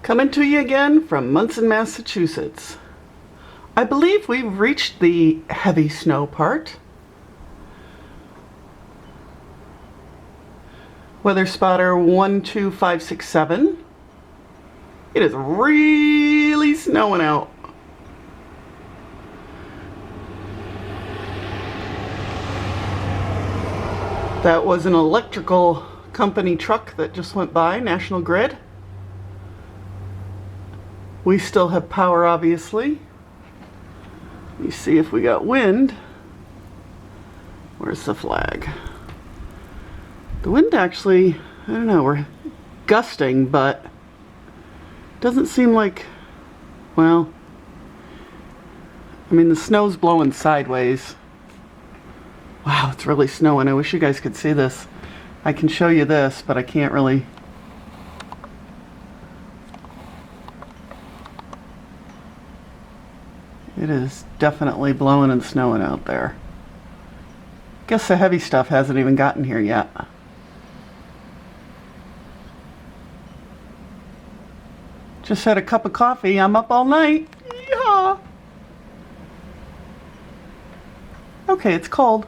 Coming to you again from Monson, Massachusetts. I believe we've reached the heavy snow part. Weather spotter 12567. It is really snowing out. That was an electrical company truck that just went by, National Grid. We still have power, obviously. Let me see if we got wind. Where's the flag? The wind actually, I don't know, we're gusting, but doesn't seem like, well, I mean, the snow's blowing sideways. Wow, it's really snowing. I wish you guys could see this. I can show you this, but I can't really. It is definitely blowing and snowing out there. Guess the heavy stuff hasn't even gotten here yet. Just had a cup of coffee. I'm up all night. Yeehaw! Okay, it's cold.